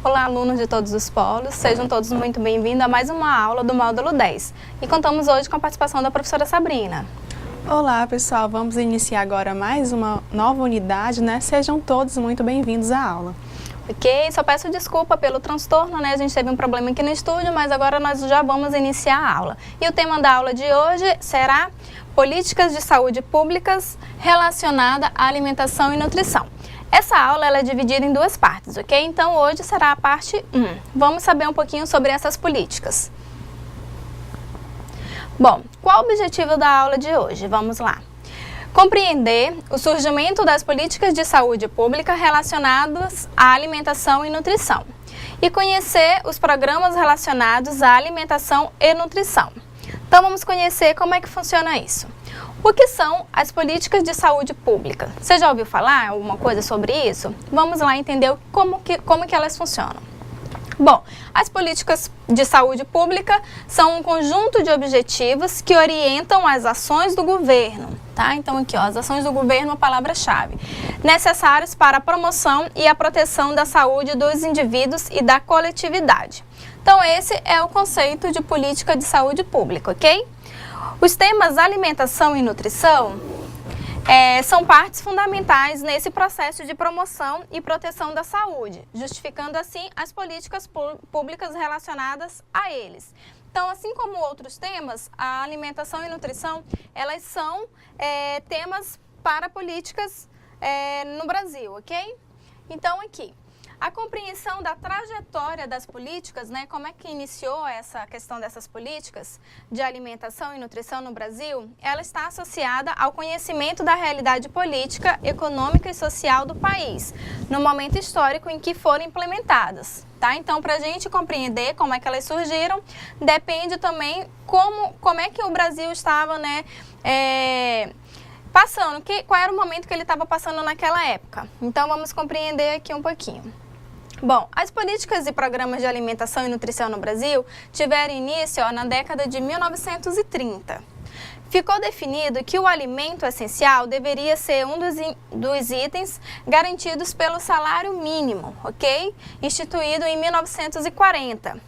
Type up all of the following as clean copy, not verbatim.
Olá, alunos de todos os polos, sejam todos muito bem-vindos a mais uma aula do módulo 10. E contamos hoje com a participação da professora Sabrina. Olá, pessoal, vamos iniciar agora mais uma nova unidade, né? Sejam todos muito bem-vindos à aula. Ok, só peço desculpa pelo transtorno, né? A gente teve um problema aqui no estúdio, mas agora nós já vamos iniciar a aula. E o tema da aula de hoje será Políticas de Saúde Públicas relacionada à alimentação e nutrição. Essa aula ela é dividida em duas partes, ok? Então hoje será a parte 1. Vamos saber um pouquinho sobre essas políticas. Bom, qual o objetivo da aula de hoje? Vamos lá. Compreender o surgimento das políticas de saúde pública relacionadas à alimentação e nutrição. E conhecer os programas relacionados à alimentação e nutrição. Então vamos conhecer como é que funciona isso. O que são as políticas de saúde pública? Você já ouviu falar alguma coisa sobre isso? Vamos lá entender como que elas funcionam. Bom, as políticas de saúde pública são um conjunto de objetivos que orientam as ações do governo, tá? Então aqui, ó, as ações do governo, a palavra-chave, necessárias para a promoção e a proteção da saúde dos indivíduos e da coletividade. Então esse é o conceito de política de saúde pública, ok? Os temas alimentação e nutrição são partes fundamentais nesse processo de promoção e proteção da saúde, justificando assim as políticas públicas relacionadas a eles. Então, assim como outros temas, a alimentação e nutrição, elas são temas para políticas no Brasil, ok? Então, aqui. A compreensão da trajetória das políticas, né, como é que iniciou essa questão dessas políticas de alimentação e nutrição no Brasil, ela está associada ao conhecimento da realidade política, econômica e social do país, no momento histórico em que foram implementadas. Tá? Então, para a gente compreender como é que elas surgiram, depende também como é que o Brasil estava, né, passando, qual era o momento que ele estava passando naquela época. Então, vamos compreender aqui um pouquinho. Bom, as políticas e programas de alimentação e nutrição no Brasil tiveram início na década de 1930. Ficou definido que o alimento essencial deveria ser um dos itens garantidos pelo salário mínimo, ok? Instituído em 1940.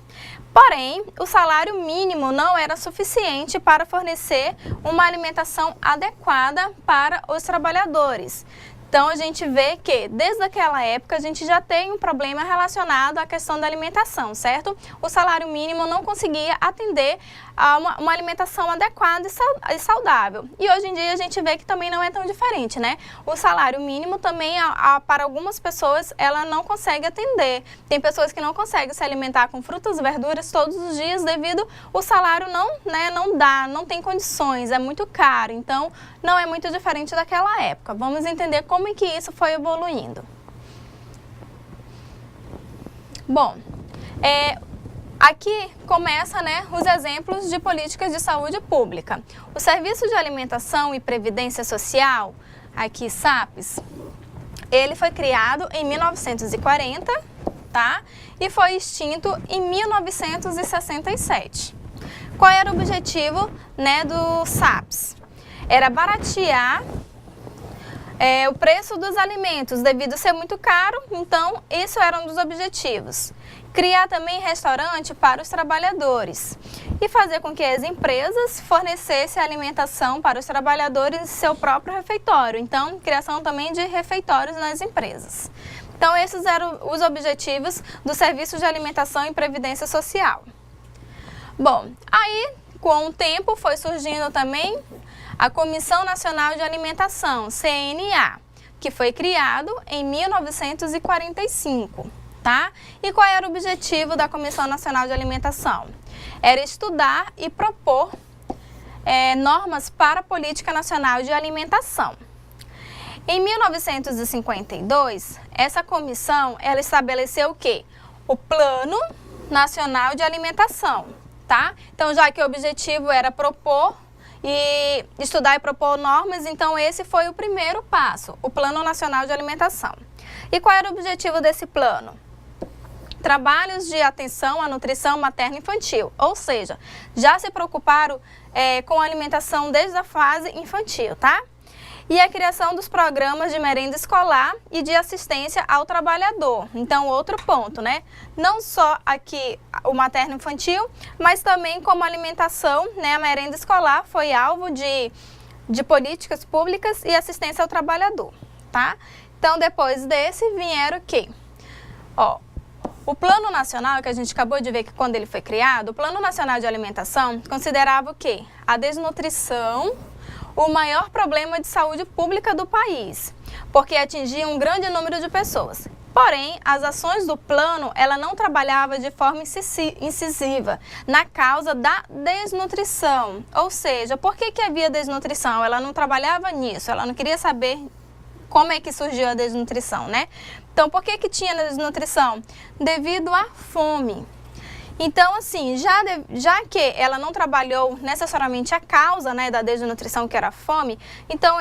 Porém, o salário mínimo não era suficiente para fornecer uma alimentação adequada para os trabalhadores. Então, a gente vê que, desde aquela época, a gente já tem um problema relacionado à questão da alimentação, certo? O salário mínimo não conseguia atender a uma alimentação adequada e saudável. E hoje em dia a gente vê que também não é tão diferente, né? O salário mínimo também, para algumas pessoas, ela não consegue atender. Tem pessoas que não conseguem se alimentar com frutas e verduras todos os dias devido ao salário não dá, não tem condições, é muito caro. Então, não é muito diferente daquela época. Vamos entender como é que isso foi evoluindo. Bom, aqui começa, né, os exemplos de políticas de saúde pública. O Serviço de Alimentação e Previdência Social, aqui SAPES, ele foi criado em 1940, tá? E foi extinto em 1967. Qual era o objetivo, né, do SAPES? Era baratear o preço dos alimentos, devido a ser muito caro, então isso era um dos objetivos. Criar também restaurante para os trabalhadores e fazer com que as empresas fornecessem alimentação para os trabalhadores em seu próprio refeitório. Então, criação também de refeitórios nas empresas. Então, esses eram os objetivos do Serviço de Alimentação e Previdência Social. Bom, aí, com o tempo, foi surgindo também a Comissão Nacional de Alimentação, CNA, que foi criado em 1945, tá? E qual era o objetivo da Comissão Nacional de Alimentação? Era estudar e propor normas para a Política Nacional de Alimentação. Em 1952, essa comissão, ela estabeleceu o quê? O Plano Nacional de Alimentação, tá? Então, já que o objetivo era propor e estudar e propor normas, então esse foi o primeiro passo, o Plano Nacional de Alimentação. E qual era o objetivo desse plano? Trabalhos de atenção à nutrição materno-infantil, ou seja, já se preocuparam com a alimentação desde a fase infantil, tá? e a criação dos programas de merenda escolar e de assistência ao trabalhador. Então, outro ponto, né? Não só aqui o materno infantil, mas também como alimentação, né? A merenda escolar foi alvo de políticas públicas e assistência ao trabalhador, tá? Então, depois desse vieram o quê? Ó, o Plano Nacional, que a gente acabou de ver que quando ele foi criado, o Plano Nacional de Alimentação considerava o quê? A desnutrição o maior problema de saúde pública do país, porque atingia um grande número de pessoas. Porém, as ações do plano, ela não trabalhava de forma incisiva na causa da desnutrição. Ou seja, por que havia desnutrição? Ela não trabalhava nisso, ela não queria saber como é que surgiu a desnutrição, né? Então, por que tinha desnutrição? Devido à fome. Então, assim, já que ela não trabalhou necessariamente a causa, né, da desnutrição, que era a fome, então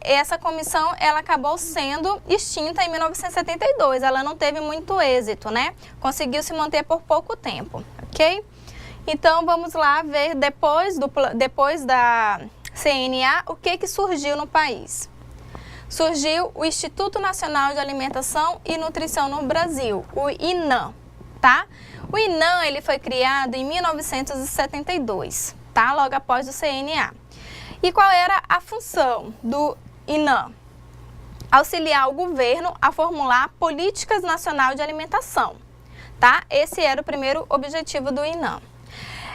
essa comissão ela acabou sendo extinta em 1972. Ela não teve muito êxito, né? Conseguiu se manter por pouco tempo, ok? Então, vamos lá ver depois da CNA o que surgiu no país. Surgiu o Instituto Nacional de Alimentação e Nutrição no Brasil, o INAM, tá? O INAM ele foi criado em 1972, tá? Logo após o CNA. E qual era a função do INAM? Auxiliar o governo a formular políticas nacionais de alimentação, tá? Esse era o primeiro objetivo do INAM.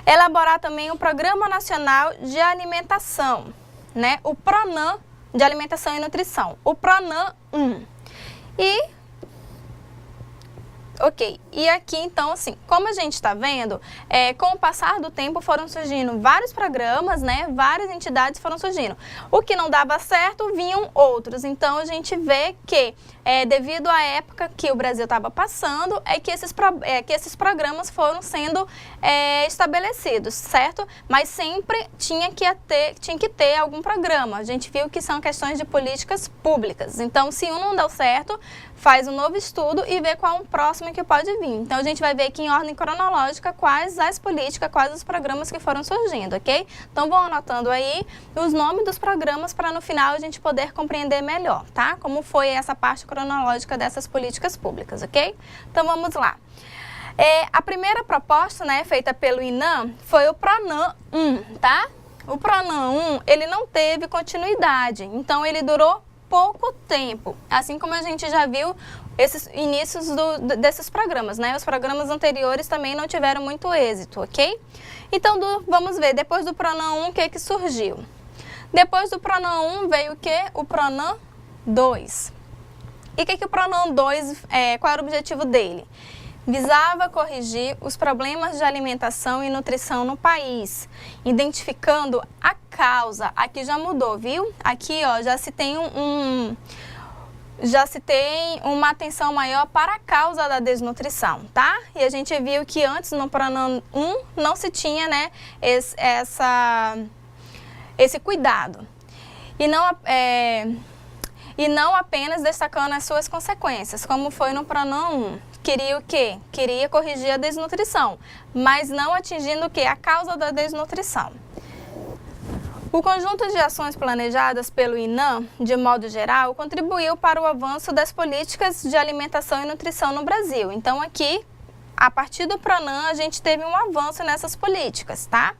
Elaborar também o Programa Nacional de Alimentação, né? O PRONAM de Alimentação e Nutrição, o PRONAM 1. E aqui então, assim, como a gente está vendo, com o passar do tempo foram surgindo vários programas, né, várias entidades foram surgindo. O que não dava certo, vinham outros. Então, a gente vê que, devido à época que o Brasil estava passando, que esses programas foram sendo estabelecidos, certo? Mas sempre tinha que ter algum programa. A gente viu que são questões de políticas públicas. Então, se um não deu certo, faz um novo estudo e vê qual o próximo que pode vir. Então, a gente vai ver aqui em ordem cronológica quais as políticas, quais os programas que foram surgindo, ok? Então, vão anotando aí os nomes dos programas para no final a gente poder compreender melhor, tá? Como foi essa parte cronológica dessas políticas públicas, ok? Então, vamos lá. A primeira proposta, né, feita pelo INAM foi o PRONAM 1, tá? O PRONAM 1, ele não teve continuidade, então ele durou pouco tempo, assim como a gente já viu esses inícios desses programas, né? Os programas anteriores também não tiveram muito êxito, ok? Então, vamos ver, depois do PRONAM 1, o que surgiu? Depois do PRONAM 1 veio o que? O PRONAM 2. E o que o PRONAM 2, qual era o objetivo dele? Visava corrigir os problemas de alimentação e nutrição no país, identificando a causa. Aqui já mudou, viu? Aqui, ó, já se tem uma atenção maior para a causa da desnutrição, tá? E a gente viu que antes no PRONAM 1 não se tinha, né, esse cuidado. E não apenas destacando as suas consequências, como foi no PRONAM 1. Queria o quê? Queria corrigir a desnutrição, mas não atingindo o quê? A causa da desnutrição. O conjunto de ações planejadas pelo INAM, de modo geral, contribuiu para o avanço das políticas de alimentação e nutrição no Brasil. Então, aqui, a partir do PRONAM, a gente teve um avanço nessas políticas, tá?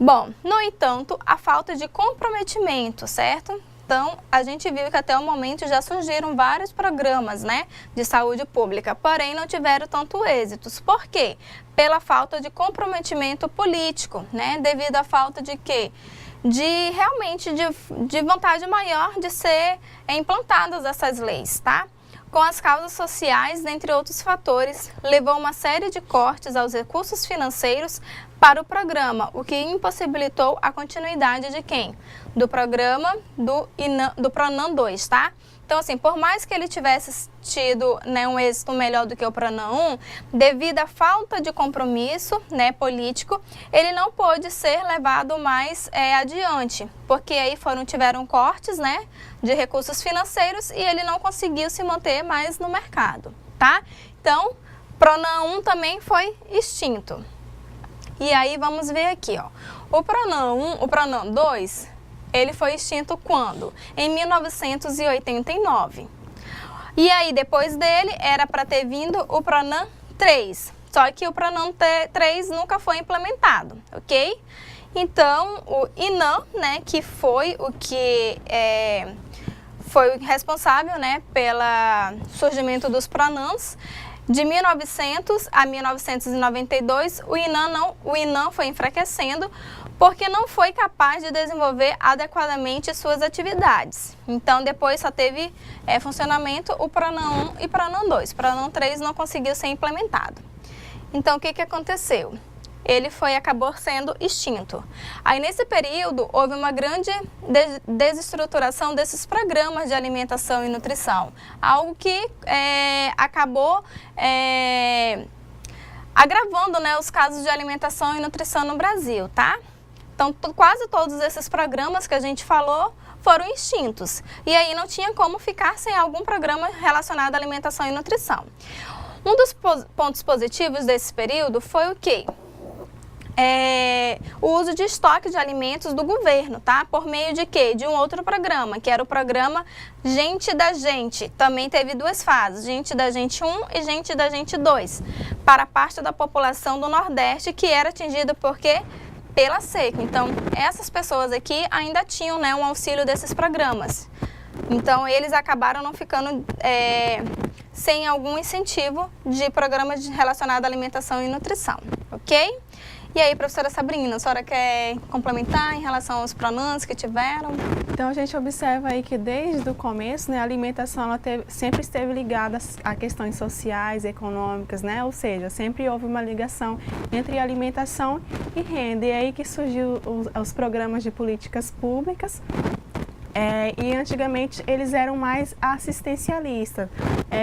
Bom, no entanto, a falta de comprometimento, certo? Então, a gente viu que até o momento já surgiram vários programas, né, de saúde pública, porém não tiveram tanto êxitos. Por quê? Pela falta de comprometimento político, né, devido à falta de quê? De vontade maior de ser implantadas essas leis, tá? Com as causas sociais, dentre outros fatores, levou uma série de cortes aos recursos financeiros para o programa, o que impossibilitou a continuidade de quem? Do programa do PRONAM 2, tá? Então, assim, por mais que ele tivesse tido, né, um êxito melhor do que o PRONAM 1, devido à falta de compromisso, né, político, ele não pôde ser levado mais adiante, porque aí tiveram cortes, né, de recursos financeiros e ele não conseguiu se manter mais no mercado, tá? Então, PRONAM 1 também foi extinto. E aí vamos ver aqui, ó, o PRONAM 2, Ele foi extinto quando? Em 1989. E aí, depois dele, era para ter vindo o PRONAN 3. Só que o PRONAN 3 nunca foi implementado, ok? Então, o INAM, né, que foi o que foi responsável, né, pelo surgimento dos PRONANs, de 1900 a 1992, o INAM foi enfraquecendo porque não foi capaz de desenvolver adequadamente suas atividades. Então, depois só teve funcionamento o PRONAN 1 e PRONAN 2. O PRONAN 3 não conseguiu ser implementado. Então, o que aconteceu? Ele acabou sendo extinto. Aí, nesse período, houve uma grande desestruturação desses programas de alimentação e nutrição, algo que acabou agravando, né, os casos de alimentação e nutrição no Brasil, tá? Então, quase todos esses programas que a gente falou foram extintos. E aí não tinha como ficar sem algum programa relacionado à alimentação e nutrição. Um dos pontos positivos desse período foi o quê? O uso de estoque de alimentos do governo, tá? Por meio de quê? De um outro programa, que era o programa Gente da Gente. Também teve duas fases, Gente da Gente 1 e Gente da Gente 2, para parte da população do Nordeste que era atingida por quê? Pela seca. Então, essas pessoas aqui ainda tinham, né, um auxílio desses programas. Então, eles acabaram não ficando sem algum incentivo de programas relacionados à alimentação e nutrição, ok? E aí, professora Sabrina, a senhora quer complementar em relação aos PRONANs que tiveram? Então, a gente observa aí que desde o começo, né, a alimentação ela sempre esteve ligada a questões sociais, econômicas, né? Ou seja, sempre houve uma ligação entre alimentação e renda. E aí que surgiu os programas de políticas públicas. E antigamente eles eram mais assistencialistas,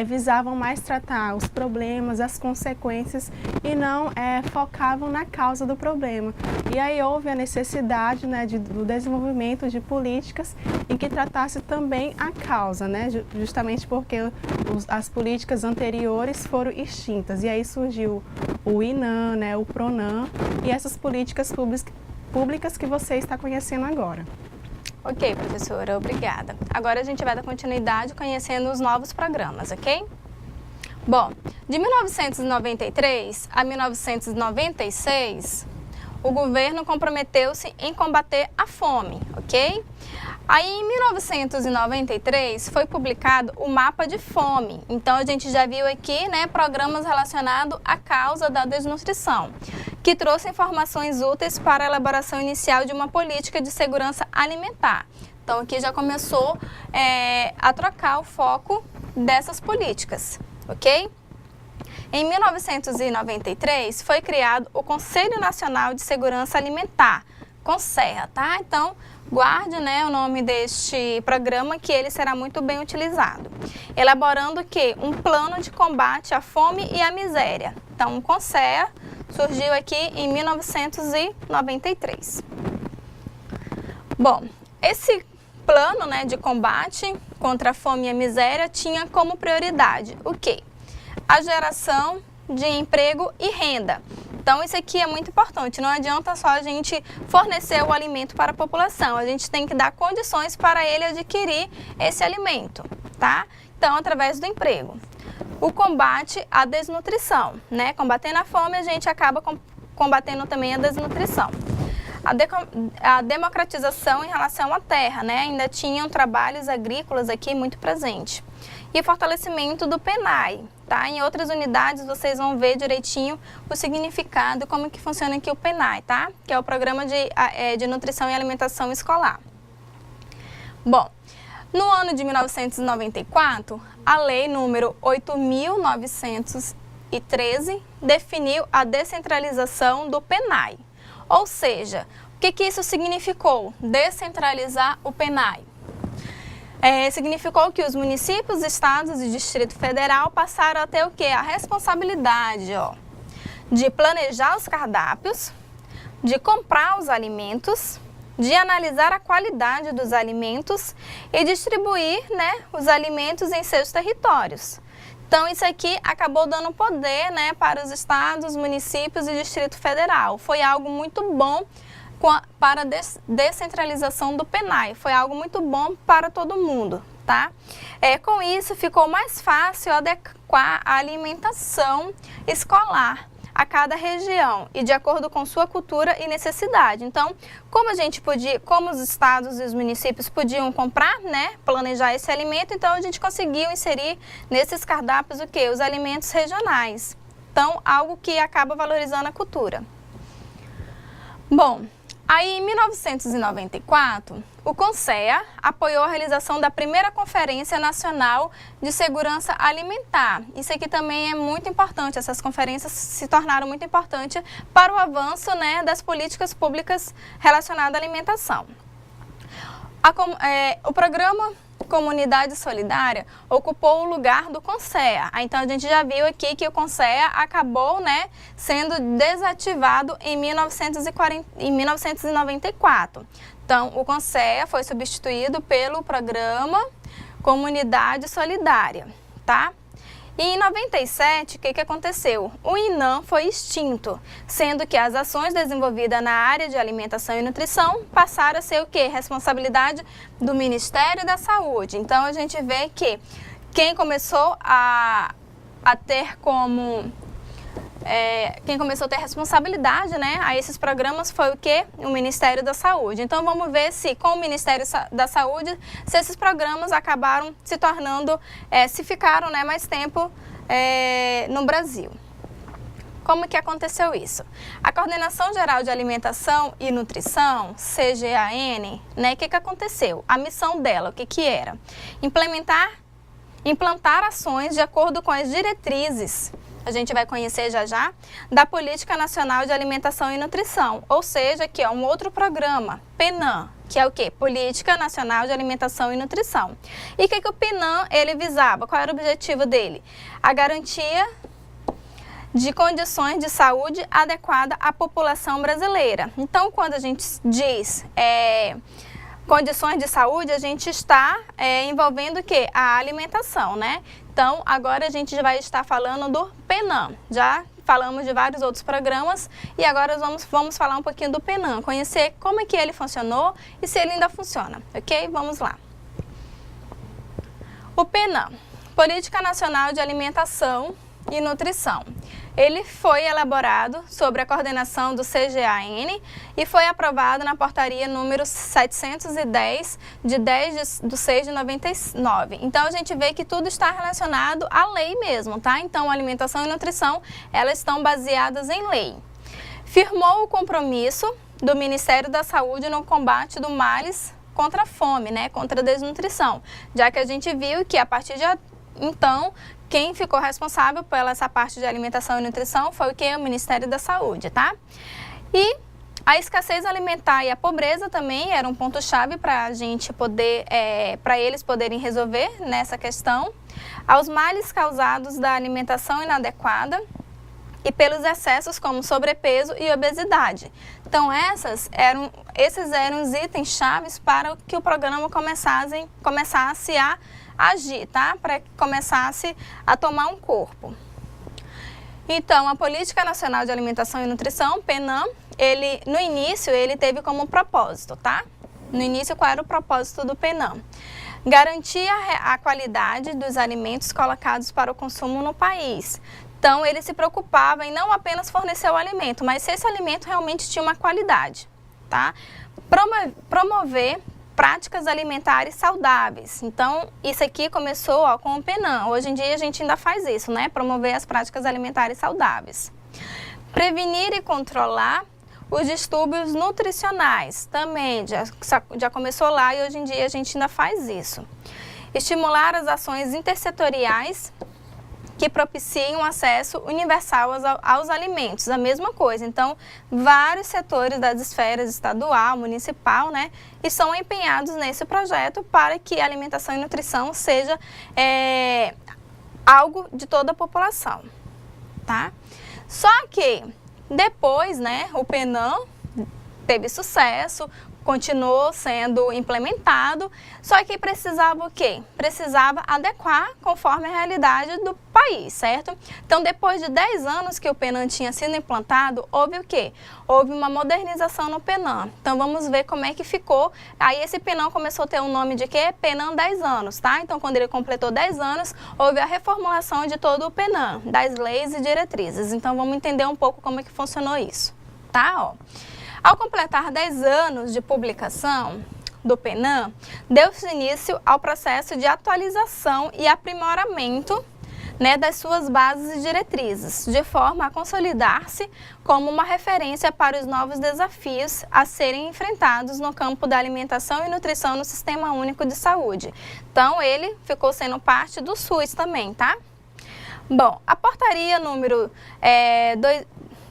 visavam mais tratar os problemas, as consequências e não focavam na causa do problema. E aí houve a necessidade, né, do desenvolvimento de políticas em que tratasse também a causa, né, justamente porque as políticas anteriores foram extintas. E aí surgiu o INAM, né, o PRONAN e essas políticas públicas que você está conhecendo agora. Ok, professora, obrigada. Agora a gente vai dar continuidade conhecendo os novos programas, ok? Bom, de 1993 a 1996, o governo comprometeu-se em combater a fome, ok? Aí, em 1993, foi publicado o Mapa de Fome. Então, a gente já viu aqui, né, programas relacionados à causa da desnutrição, que trouxe informações úteis para a elaboração inicial de uma política de segurança alimentar. Então, aqui já começou a trocar o foco dessas políticas, ok? Em 1993, foi criado o Conselho Nacional de Segurança Alimentar, CONSEA, tá? Então, guarde, né, o nome deste programa, que ele será muito bem utilizado. Elaborando o quê? Um plano de combate à fome e à miséria. Então, o CONSEA surgiu aqui em 1993. Bom, esse plano, né, de combate contra a fome e a miséria tinha como prioridade o quê? A geração de emprego e renda. Então, isso aqui é muito importante. Não adianta só a gente fornecer o alimento para a população. A gente tem que dar condições para ele adquirir esse alimento, tá? Então, através do emprego. O combate à desnutrição, né? Combatendo a fome, a gente acaba combatendo também a desnutrição. A democratização em relação à terra, né? Ainda tinham trabalhos agrícolas aqui muito presentes. E fortalecimento do PENAI, tá? Em outras unidades vocês vão ver direitinho o significado, como que funciona aqui o PENAI, tá? Que é o Programa de Nutrição e Alimentação Escolar. Bom, no ano de 1994, a Lei número 8.913 definiu a descentralização do PENAI. Ou seja, o que isso significou? Descentralizar o PENAI. Significou que os municípios, estados e Distrito Federal passaram a ter o quê? A responsabilidade, de planejar os cardápios, de comprar os alimentos, de analisar a qualidade dos alimentos e distribuir, né, os alimentos em seus territórios. Então, isso aqui acabou dando poder, né, para os estados, municípios e Distrito Federal. Foi algo muito bom para a descentralização do PNAE. Foi algo muito bom para todo mundo, tá? Com isso, ficou mais fácil adequar a alimentação escolar a cada região e de acordo com sua cultura e necessidade. Então, como os estados e os municípios podiam comprar, né, planejar esse alimento, então a gente conseguiu inserir nesses cardápios o quê? Os alimentos regionais. Então, algo que acaba valorizando a cultura. Bom, aí em 1994, o CONSEA apoiou a realização da primeira Conferência Nacional de Segurança Alimentar. Isso aqui também é muito importante, essas conferências se tornaram muito importantes para o avanço, né, das políticas públicas relacionadas à alimentação. O programa Comunidade Solidária ocupou o lugar do CONSEA. Então a gente já viu aqui que o CONSEA acabou, né, sendo desativado em 1994. Então o CONSEA foi substituído pelo programa Comunidade Solidária, tá? E em 97, o que aconteceu? O INAM foi extinto, sendo que as ações desenvolvidas na área de alimentação e nutrição passaram a ser o quê? Responsabilidade do Ministério da Saúde. Então, a gente vê que quem começou a ter responsabilidade, né, a esses programas foi o quê? O Ministério da Saúde. Então, vamos ver se com o Ministério da Saúde, se esses programas acabaram se tornando, se ficaram, né, mais tempo no Brasil. Como que aconteceu isso? A Coordenação Geral de Alimentação e Nutrição, CGAN, né, o que aconteceu? A missão dela, o que era? Implantar ações de acordo com as diretrizes, a gente vai conhecer já, da Política Nacional de Alimentação e Nutrição, ou seja, que é um outro programa, PNAM, que é o quê? Política Nacional de Alimentação e Nutrição. E o que o PNAM, ele visava? Qual era o objetivo dele? A garantia de condições de saúde adequada à população brasileira. Então, quando a gente diz condições de saúde, a gente está envolvendo o quê? A alimentação, né? Então, agora a gente vai estar falando do PNAM. Já falamos de vários outros programas e agora vamos falar um pouquinho do PNAM, conhecer como é que ele funcionou e se ele ainda funciona, ok? Vamos lá. O PNAM, Política Nacional de Alimentação e Nutrição. Ele foi elaborado sobre a coordenação do CGAN e foi aprovado na portaria número 710, de 10/6 de 99. Então, a gente vê que tudo está relacionado à lei mesmo, tá? Então, alimentação e nutrição, elas estão baseadas em lei. Firmou o compromisso do Ministério da Saúde no combate do males contra a fome, né? Contra a desnutrição, já que a gente viu que a partir de então, quem ficou responsável pela essa parte de alimentação e nutrição foi o que? O Ministério da Saúde, tá? E a escassez alimentar e a pobreza também era um ponto-chave para a gente poder, para eles poderem resolver nessa questão. Aos males causados da alimentação inadequada e pelos excessos como sobrepeso e obesidade. Então, esses eram os itens chaves para que o programa começasse a agir, tá? Para que começasse a tomar um corpo. Então, a Política Nacional de Alimentação e Nutrição, PNAM, no início, ele teve como propósito, tá? No início, qual era o propósito do PNAM? Garantir a qualidade dos alimentos colocados para o consumo no país. Então, ele se preocupava em não apenas fornecer o alimento, mas se esse alimento realmente tinha uma qualidade, tá? Promover práticas alimentares saudáveis. Então, isso aqui começou com o PNAM. Hoje em dia, a gente ainda faz isso, né? Promover as práticas alimentares saudáveis. Prevenir e controlar os distúrbios nutricionais. Também já começou lá e hoje em dia a gente ainda faz isso. Estimular as ações intersetoriais que propiciam acesso universal aos alimentos, a mesma coisa. Então, vários setores das esferas estadual, municipal, né, estão empenhados nesse projeto para que a alimentação e nutrição seja algo de toda a população, tá? Só que depois, né, o PNAM teve sucesso, continuou sendo implementado, só que precisava o quê? Precisava adequar conforme a realidade do país, certo? Então, depois de 10 anos que o PENAM tinha sido implantado, houve o quê? Houve uma modernização no PENAM. Então, vamos ver como é que ficou. Aí, esse PENAM começou a ter um nome de quê? PENAM 10 anos, tá? Então, quando ele completou 10 anos, houve a reformulação de todo o PENAM, das leis e diretrizes. Então, vamos entender um pouco como é que funcionou isso, tá? Ó. Ao completar 10 anos de publicação do PENAM, deu-se início ao processo de atualização e aprimoramento, né, das suas bases e diretrizes, de forma a consolidar-se como uma referência para os novos desafios a serem enfrentados no campo da alimentação e nutrição no Sistema Único de Saúde. Então, ele ficou sendo parte do SUS também, tá? Bom, a portaria número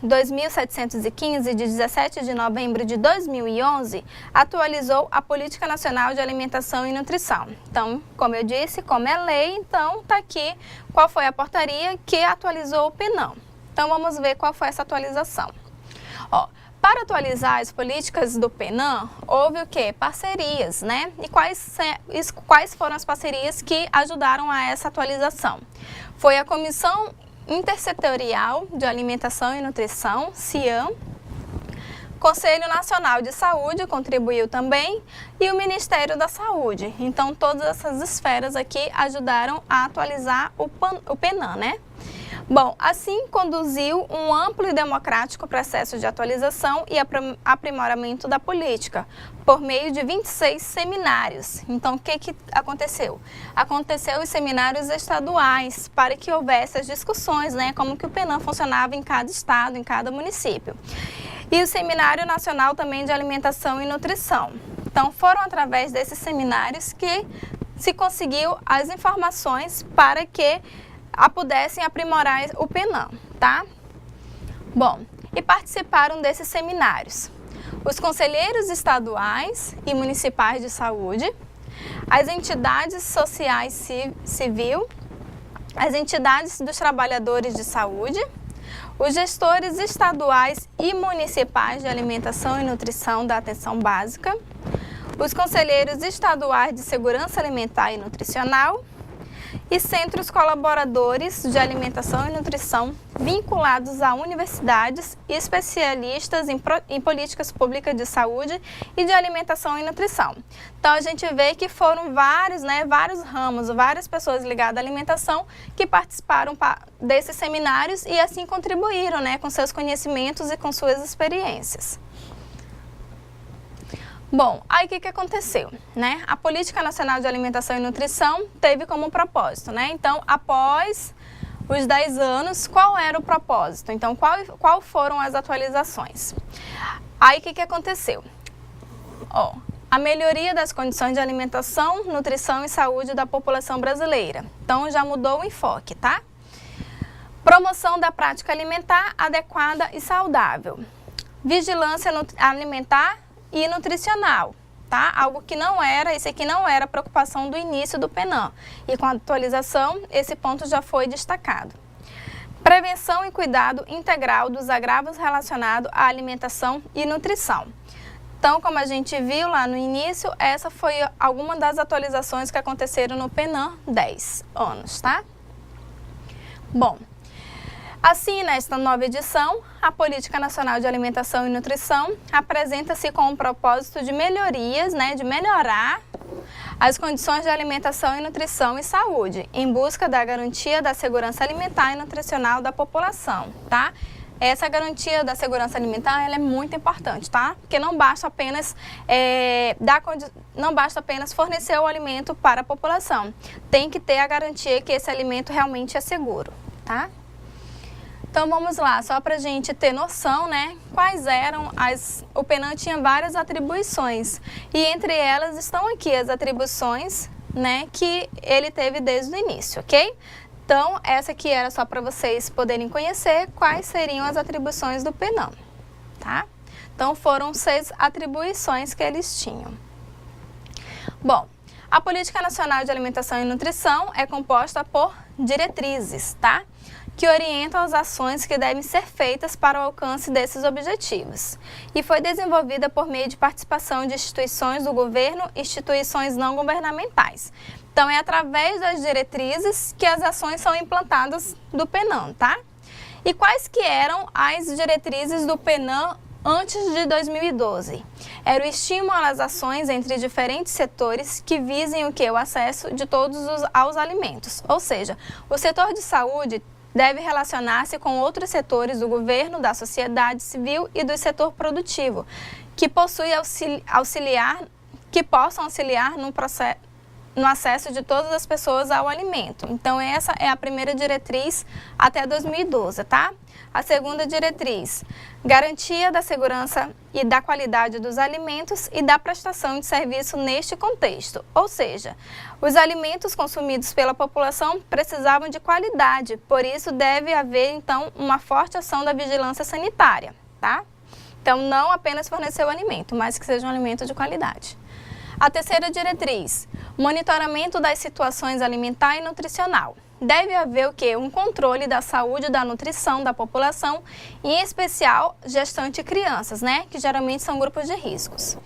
2715, de 17 de novembro de 2011, atualizou a Política Nacional de Alimentação e Nutrição. Então, como eu disse, como é lei, então está aqui qual foi a portaria que atualizou o PENAM. Então, vamos ver qual foi essa atualização. Ó, para atualizar as políticas do PENAM, houve o quê? Parcerias, né? E quais foram as parcerias que ajudaram a essa atualização? Foi a Comissão Intersetorial de Alimentação e Nutrição, CIAM, Conselho Nacional de Saúde contribuiu também e o Ministério da Saúde. Então, todas essas esferas aqui ajudaram a atualizar o PENAM, né? Bom, assim conduziu um amplo e democrático processo de atualização e aprimoramento da política, por meio de 26 seminários. Então, o que aconteceu? Aconteceu os seminários estaduais, para que houvesse as discussões, né, como que o PENAM funcionava em cada estado, em cada município. E o Seminário Nacional também de Alimentação e Nutrição. Então, foram através desses seminários que se conseguiu as informações para que pudessem aprimorar o PENAM, tá? Bom, e participaram desses seminários os conselheiros estaduais e municipais de saúde, as entidades sociais civil, as entidades dos trabalhadores de saúde, os gestores estaduais e municipais de alimentação e nutrição da atenção básica, os conselheiros estaduais de segurança alimentar e nutricional, e centros colaboradores de alimentação e nutrição vinculados a universidades e especialistas em políticas públicas de saúde e de alimentação e nutrição. Então, a gente vê que foram vários ramos, várias pessoas ligadas à alimentação que participaram desses seminários e assim contribuíram, né, com seus conhecimentos e com suas experiências. Bom, aí o que aconteceu, né? A Política Nacional de Alimentação e Nutrição teve como propósito, né? Então, após os 10 anos, qual era o propósito? Então, qual foram as atualizações? Aí o que aconteceu? Ó, a melhoria das condições de alimentação, nutrição e saúde da população brasileira. Então, já mudou o enfoque, tá? Promoção da prática alimentar adequada e saudável. Vigilância alimentar e nutricional, tá? Algo que não era, esse aqui não era preocupação do início do PENAM. E com a atualização, esse ponto já foi destacado. Prevenção e cuidado integral dos agravos relacionados à alimentação e nutrição. Então, como a gente viu lá no início, essa foi alguma das atualizações que aconteceram no PENAM 10 anos, tá? Bom, assim, nesta nova edição, a Política Nacional de Alimentação e Nutrição apresenta-se com o propósito de melhorias, né, de melhorar as condições de alimentação e nutrição e saúde, em busca da garantia da segurança alimentar e nutricional da população, tá? Essa garantia da segurança alimentar, ela é muito importante, tá? Porque não basta apenas fornecer o alimento para a população. Tem que ter a garantia que esse alimento realmente é seguro, tá? Então, vamos lá, só para a gente ter noção, né, quais eram o PENAM tinha várias atribuições, e entre elas estão aqui as atribuições, né, que ele teve desde o início, ok? Então, essa aqui era só para vocês poderem conhecer quais seriam as atribuições do PENAM, tá? Então, foram 6 atribuições que eles tinham. Bom, a Política Nacional de Alimentação e Nutrição é composta por diretrizes, tá? que orientam as ações que devem ser feitas para o alcance desses objetivos. E foi desenvolvida por meio de participação de instituições do governo e instituições não governamentais. Então, é através das diretrizes que as ações são implantadas do PENAM, tá? E quais que eram as diretrizes do PENAM antes de 2012? Era o estímulo às ações entre diferentes setores que visem o quê? O acesso de todos aos alimentos. Ou seja, o setor de saúde deve relacionar-se com outros setores do governo, da sociedade civil e do setor produtivo, que possam auxiliar no acesso de todas as pessoas ao alimento. Então, essa é a primeira diretriz até 2012, tá? A segunda diretriz, garantia da segurança e da qualidade dos alimentos e da prestação de serviço neste contexto. Ou seja, os alimentos consumidos pela população precisavam de qualidade, por isso deve haver, então, uma forte ação da vigilância sanitária, tá? Então, não apenas fornecer o alimento, mas que seja um alimento de qualidade. A terceira diretriz, monitoramento das situações alimentar e nutricional. Deve haver o quê? Um controle da saúde e da nutrição da população, em especial gestante e crianças, né? Que geralmente são grupos de riscos.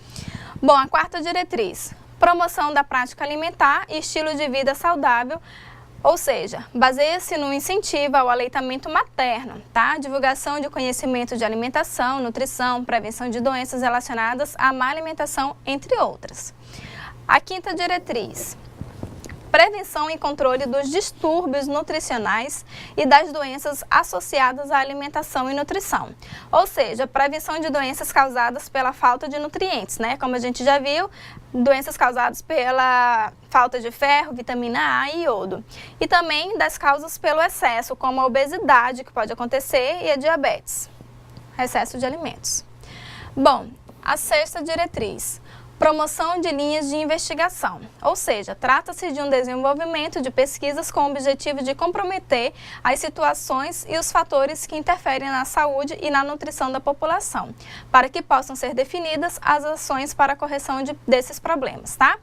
Bom, a quarta diretriz, promoção da prática alimentar e estilo de vida saudável, ou seja, baseia-se no incentivo ao aleitamento materno, tá? Divulgação de conhecimento de alimentação, nutrição, prevenção de doenças relacionadas à má alimentação, entre outras. A quinta diretriz, prevenção e controle dos distúrbios nutricionais e das doenças associadas à alimentação e nutrição. Ou seja, prevenção de doenças causadas pela falta de nutrientes, né? Como a gente já viu, doenças causadas pela falta de ferro, vitamina A e iodo. E também das causas pelo excesso, como a obesidade, que pode acontecer, e a diabetes, excesso de alimentos. Bom, a sexta diretriz, promoção de linhas de investigação, ou seja, trata-se de um desenvolvimento de pesquisas com o objetivo de comprometer as situações e os fatores que interferem na saúde e na nutrição da população, para que possam ser definidas as ações para a correção desses problemas, tá?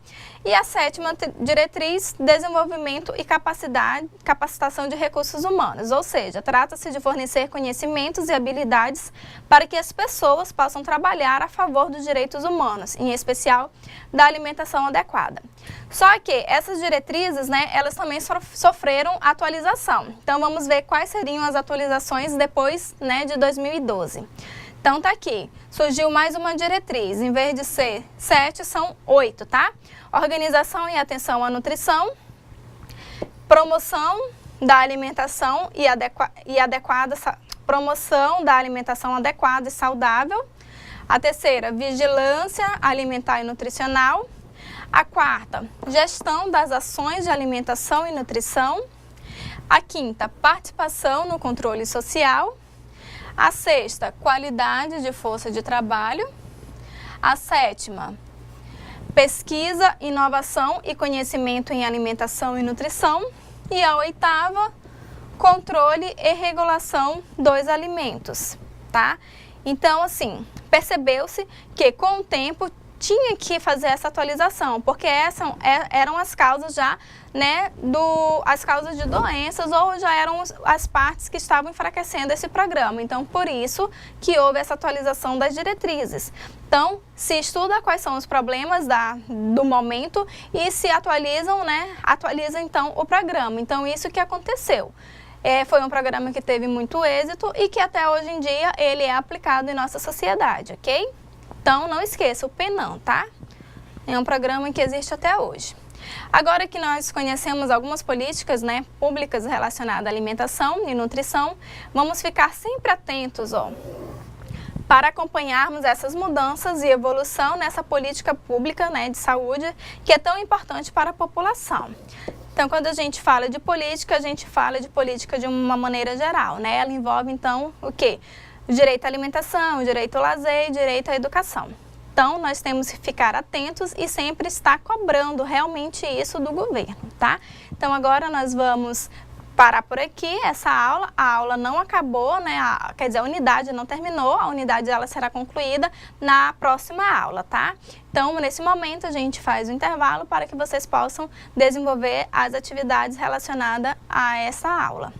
E a sétima diretriz, desenvolvimento e capacitação de recursos humanos, ou seja, trata-se de fornecer conhecimentos e habilidades para que as pessoas possam trabalhar a favor dos direitos humanos, em especial da alimentação adequada. Só que essas diretrizes, né, elas também sofreram atualização. Então, vamos ver quais seriam as atualizações depois, né, de 2012. Então, tá aqui, surgiu mais uma diretriz, em vez de ser 7, são 8, tá? Organização e atenção à nutrição, promoção da alimentação promoção da alimentação adequada e saudável. A terceira, vigilância alimentar e nutricional. A quarta, gestão das ações de alimentação e nutrição. A quinta, participação no controle social. A sexta, qualidade de força de trabalho. A sétima, pesquisa, inovação e conhecimento em alimentação e nutrição. E a oitava, controle e regulação dos alimentos, tá? Então, assim, percebeu-se que com o tempo tinha que fazer essa atualização, porque essas eram as causas já, né, as causas de doenças ou já eram as partes que estavam enfraquecendo esse programa. Então, por isso que houve essa atualização das diretrizes. Então, se estuda quais são os problemas do momento e se atualizam, né, atualiza então o programa. Então, isso que aconteceu. Foi um programa que teve muito êxito e que até hoje em dia ele é aplicado em nossa sociedade, ok? Então, não esqueça, o PENAM, tá? É um programa que existe até hoje. Agora que nós conhecemos algumas políticas, né, públicas relacionadas à alimentação e nutrição, vamos ficar sempre atentos, ó, para acompanharmos essas mudanças e evolução nessa política pública, né, de saúde, que é tão importante para a população. Então, quando a gente fala de política, a gente fala de política de uma maneira geral, né? Ela envolve, então, o quê? O direito à alimentação, o direito ao lazer e o direito à educação. Então, nós temos que ficar atentos e sempre estar cobrando realmente isso do governo, tá? Então, agora nós vamos parar por aqui essa aula. A aula não acabou, né? Quer dizer, a unidade não terminou, a unidade ela será concluída na próxima aula, tá? Então, nesse momento, a gente faz o intervalo para que vocês possam desenvolver as atividades relacionadas a essa aula.